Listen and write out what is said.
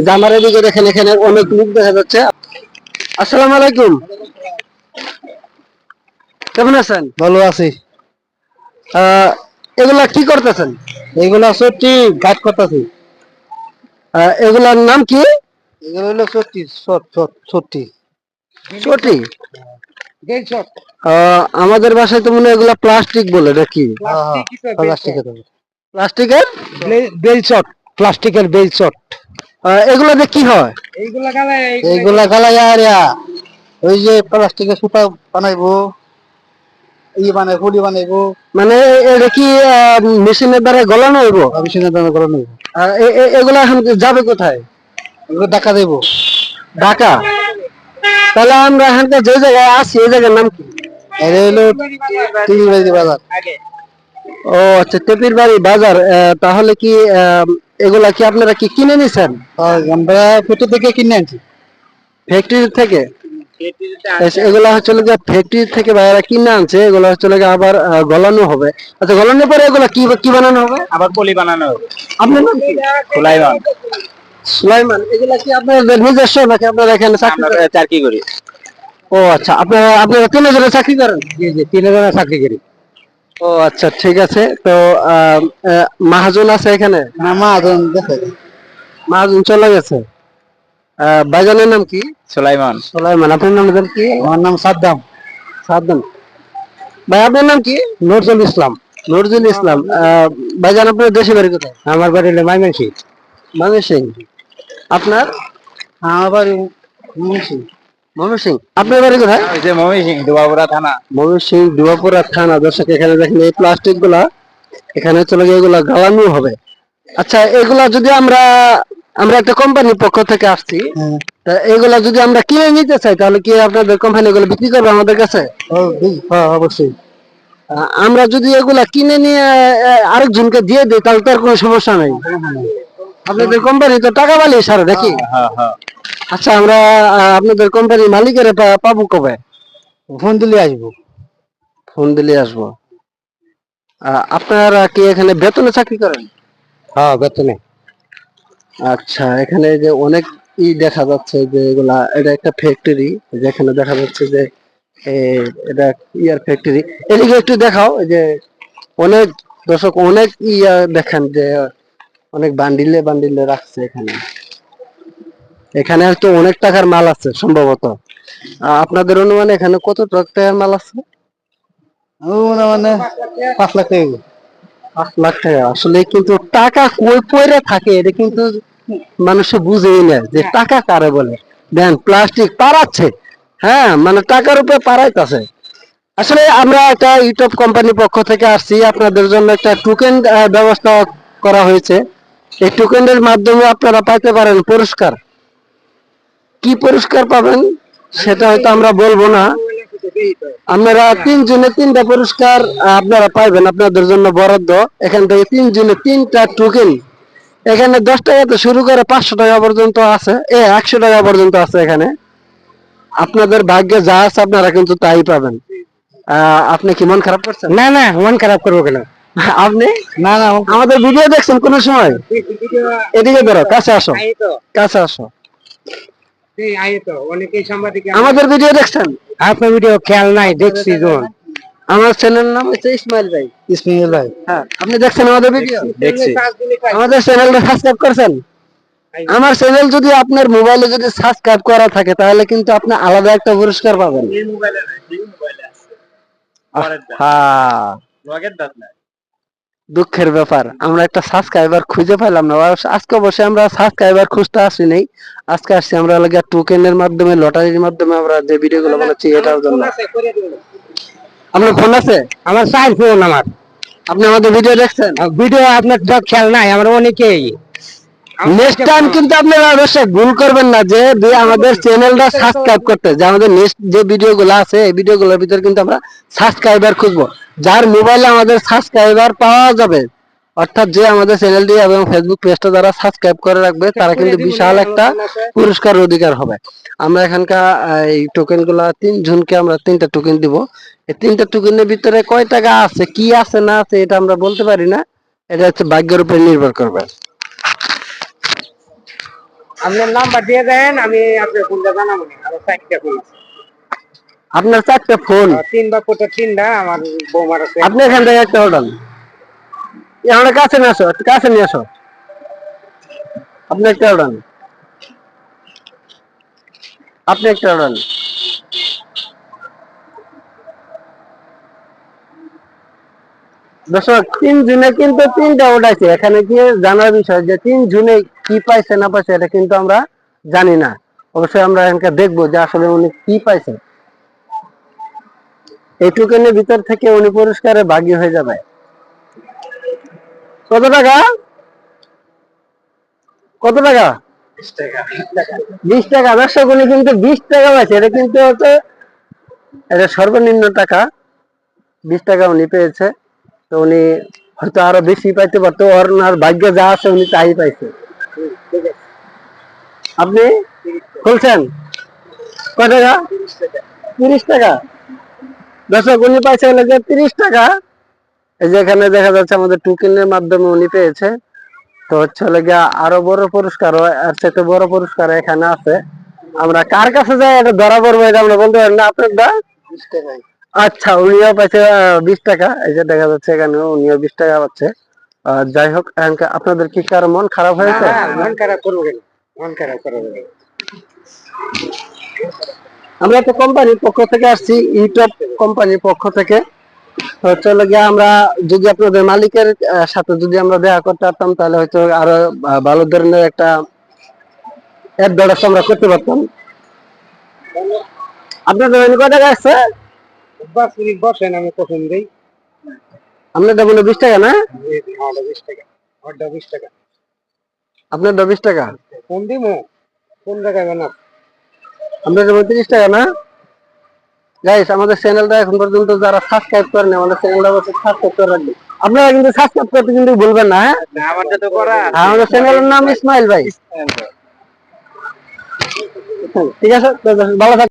যে আমার এদিকে দেখেন এখানে অনেক লোক দেখা যাচ্ছে। আসসালামু আলাইকুম, কেমন আছেন? ভালো আছি। আহ এগুলা কি করতেছেন? এগুলা সত্যি গাছ করতেছি। এগুলার নাম কি? এগুলো হলো সত্যি সত্যি চটি? আমাদের বাসায় তো মনে হয় এগুলা প্লাস্টিক বলে নাকি? প্লাস্টিকের? বেল চট, প্লাস্টিকের বেল চট। এগুলা দিয়ে কি হয়? এইগুলা গালাই আর ওই যে প্লাস্টিকের সুতা বানাইবো, বানাই ফুলি বানাইবো। মানে এটা কি মেশিনের দ্বারা গলানো হইব? মেশিনের দামে করে নেবো। এগুলা এখন যাবে কোথায়? এগুলো টাকা দেবো। ঢাকা? তাহলে আমরা এখানকার যে জায়গায় আছি এই জায়গার নাম কি? এটা হলো টিলিবাড়ি বাজার। ও আচ্ছা, টেপির বাড়ি বাজার। তাহলে কি এগুলা কি আপনারা কি কিনে নিছেন? আমরা পেটে থেকে কিনে আনছি। ফ্যাক্টরি থেকে? এগুলা হচ্ছে ফ্যাক্টরি থেকে বাইরে কিনে আনছে, এগুলা হচ্ছে আবার গলানো হবে। আচ্ছা, গলানোর পরে এগুলা কি কি বানানো হবে? আবার পলি বানানো হবে। আপনার নাম কি? সুলাইমান। সুলাইমান। এগুলা কি আপনাদের নিজস্ব নাকি আপনারা এখানে চাকরি আমরা করেন? চাকরি করি। ও আচ্ছা, আপনারা তিনজনে চাকরি করেন? জি জি, 3 জনের চাকরি করি। ও আচ্ছা, ঠিক আছে। তো মাহাজন আছে এখানে? না, মহাজন দেখে। মাহাজন চলে গেছে। ভাইজানের নাম কি? সুলাইমান। সুলাইমান। আপনার নাম কি? আমার নাম সাদ্দাম। সাদ্দাম। ভাই আপনার নাম কি? নজরুল ইসলাম। নজরুল ইসলাম। ভাইজান আপনার দেশে বাড়ি কোথায়? আমার বাড়ি হলো ময়মনসিংহ। ময়মনসিংহ। আপনার? আমার বাড়ি মুন্সি। ময়মনসিংহ। আপনার বাড়ি কোথায়? ওই যে ময়মনসিংহ দুবাপুরা থানা। ময়মনসিংহ দুয়াপুরা থানা। দর্শক এখানে দেখেন এই প্লাস্টিক গুলা এখানে চলে গিয়ে এগুলা গালানো হবে। আচ্ছা, এগুলা যদি আমরা আমরা একটা কোম্পানির পক্ষ থেকে আসছি, তা এগুলা যদি আমরা কিনে নিতে চাই তাহলে কি আপনাদের কোম্পানি এগুলো বিক্রি করবে আমাদের কাছে? হ্যাঁ, অবশ্যই। আমরা যদি এগুলা কিনে নিয়ে আরেকজনকে দিয়ে দিই তাহলে তো আর কোনো সমস্যা নাই। আপনাদের কোম্পানি তো টাকা বালি সারে নাকি? হ্যাঁ হ্যাঁ। আচ্ছা, আমরা আপনাদের কোম্পানির মালিকের পাবো কবে? ফোন দিলে আসবো। ফোন দিলে আসবো। আপনারা কি এখানে বেতনে চাকরি করেন? হ্যাঁ, বেতনে। আচ্ছা, এখানে যে অনেক দেখা যাচ্ছে যে এগুলা, এটা একটা ফ্যাক্টরি। যেখানে দেখা যাচ্ছে যে এটা ইয়ার ফ্যাক্টরি। এদিকে একটু দেখাও। এই যে অনেক দর্শক অনেক দেখেন যে অনেক বান্ডিলে বান্ডিলে রাখছে এখানে। এখানে হয়তো অনেক টাকার মাল আছে সম্ভবত। আপনাদের অনুমানে এখানে কত টাকার মাল আছে? মানে 5 লাখ টাকা। 5 লাখ টাকা? আসলে কিন্তু টাকা কই পয়রা থাকে এটা কিন্তু মানুষে বুঝেই না যে টাকা কারে বলে। দেন প্লাস্টিক পারাচ্ছে। হ্যাঁ, মানে টাকার উপরে পারাইতেছে। আসলে আমরা একটা ইউটিউব কোম্পানির পক্ষ থেকে আসছি, আপনাদের জন্য একটা টোকেন ব্যবস্থা করা হয়েছে। এই টোকেনের মাধ্যমে আপনারা পাইতে পারেন পুরস্কার। কি পুরস্কার পাবেন সেটা হয়তো আমরা বলবো না। আপনারা 3 জনে 3টা পুরস্কার আপনারা পাইবেন, আপনাদের জন্য বরাদ্দ। এখান থেকে 3 জনে 3টা টোকেন। এখানে 10 টাকা থেকে শুরু করে 500 টাকা পর্যন্ত আছে, 100 টাকা পর্যন্ত আছে এখানে। আপনাদের ভাগ্যে যা আছে আপনারা কিন্তু তাই পাবেন। আপনি কি মন খারাপ করছেন? না না, মন খারাপ করবো কেন? আপনি না না, আমাদের ভিডিও দেখছেন কোন সময়? এদিকে ধরো, কাছে আসো, কাছে আসো। আমাদের ভিডিও দেখছেন? আপনার ভিডিও খেয়াল নাই, দেখছি যখন। আমার চ্যানেল নাম হচ্ছে ইসমাইল ভাই। ইসমাইল ভাই। হ্যাঁ, আপনি দেখছেন আমাদের ভিডিও? দেখছি। আমাদের চ্যানেলটা সাবস্ক্রাইব করছেন? আমার চ্যানেল যদি আপনার মোবাইলে যদি সাবস্ক্রাইব করা থাকে তাহলে কিন্তু আপনি আলাদা একটা পুরস্কার পাবেন। হ্যাঁ, দুঃখের ব্যাপার আমরা একটা সাবস্ক্রাইবার খুঁজে পেলাম না। আজকে অবশ্যই আমরা সাবস্ক্রাইবার খুঁজতে আসি নাই। আজকে আসছি আমরা লাগা টোকেনের মাধ্যমে, লটারির মাধ্যমে আমরা যে ভিডিওগুলো বানাচ্ছি এটার জন্য। আপনার ফোন আছে? আমার সাইড ফোন আমার। আপনি আমাদের ভিডিও দেখছেন? ভিডিও আপনার খেয়াল নাই, আমরা অনেকেই। নেক্সট টাইম কিন্তু আপনারা অবশ্যই ভুল করবেন না যে আমাদের চ্যানেলটা সাবস্ক্রাইব করতে, যে আমাদের নেক্সট যে ভিডিওগুলো আছে এই ভিডিওগুলোর ভিতরে কিন্তু আমরা সাবস্ক্রাইবার খুঁজবো। যার মোবাইলে আমাদের সাবস্ক্রাইবার পাওয়া যাবে, অর্থাৎ যে আমাদের চ্যানেলটি এবং ফেসবুক পেজটা যারা সাবস্ক্রাইব করে রাখবে তারা কিন্তু বিশাল একটা পুরস্কার অধিকার হবে। আমরা এখানকার এই টোকেন গুলা 3 জনকে আমরা 3টা টোকেন দিব। এই 3টা টোকেনের ভিতরে কয় টাকা আছে, কি আছে না আছে এটা আমরা বলতে পারি না। এটা হচ্ছে ভাগ্যের উপরে নির্ভর করবে। আপনার নাম্বার দিয়ে দেন, আমি আপনার ফোনটা জানাবো না। আমার 4টা ফোন আছে। আপনার 4টা ফোন, 3 বা 3টা আমার বৌমার আছে। আপনি এখান থেকে একটা উঠান, আমরা কাছে নিয়ে আসো, একটু কাছে নিয়ে আসো, আপনি একটা উঠান, আপনি একটা উঠান। দর্শক 3 জনে কিন্তু 3টা উঠাইছে। এখানে কি জানার বিষয় যে 3 জনে কি পাইছে না পাইছে এটা কিন্তু আমরা জানি না। অবশ্যই আমরা এখানকার দেখবো যে আসলে উনি কি পাইছে। এই টোকেনের ভিতর থেকে উনি পুরস্কারে ভাগী হয়ে যাবে। কত টাকা? কত টাকা? 20 টাকা। দর্শক উনি কিন্তু 20 টাকা পাইছে। এটা কিন্তু হচ্ছে এটা সর্বনিম্ন টাকা। 20 টাকা উনি পেয়েছে। তো উনি হয়তো আরো বেশি পাইতে পারতো, ওনার ভাগ্য যা আছে উনি তাই পাইছে। আপনি খুলছেন কয় টাকা? 30 টাকা। দর্শক উনি পাইছে হলো 30 টাকা। এই যে এখানে দেখা যাচ্ছে আমাদের টোকেনের মাধ্যমে উনি পেয়েছে। তো হচ্ছে গিয়া আরো বড় পুরস্কার, আর সাথে বড় পুরস্কার এখানে আছে। আমরা কার কাছে যাই এটা ধরা পড়বো, এটা আমরা বলতে পারি না। আপনার দা 20 টাকা। আচ্ছা, উনিও পাইছে 20 টাকা। এই যে দেখা যাচ্ছে এখানে উনিও 20 টাকা পাচ্ছে। যাই হোক, আপনাদের কি কারো মন খারাপ হয়েছে? মন খারাপ করবো কেন? মন খারাপ করবো কেন? আমরা একটা কোম্পানির পক্ষ থেকে আসছি, ইউটিউব কোম্পানির পক্ষ থেকে। তো চলে গিয়ে আমরা যদি আপনাদের মালিকের সাথে যদি আমরা দেখা করতে পারতাম তাহলে হয়তো আরো ভালো ধরনের একটা অ্যাড ব্যবস্থা আমরা করতে পারতাম। আপনাদের ওখানে কয় টাকা আসছে? বাস মিনিট বসেন, আমি কখন দিই। আপনারটা বলে 20 টাকা না? আমারটা 20 টাকা। আমারটা 20 টাকা। আপনারটা 20 টাকা। কোন দিমু? কোন জায়গায় বানাব? আপনারটা 30 টাকা না? গাইস, আমাদের চ্যানেলটা এখন পর্যন্ত যারা সাবস্ক্রাইব করেন আমাদের চ্যানেলটা অবশ্যই সাবস্ক্রাইব করে রাখবেন। আপনারা কিন্তু সাবস্ক্রাইব করতে কিন্তু ভুলবেন না, হ্যাঁ? আমারটা তো করা। আমাদের চ্যানেলের নাম ইসমাইল ভাই। ঠিক আছে, ভালো থাকবেন।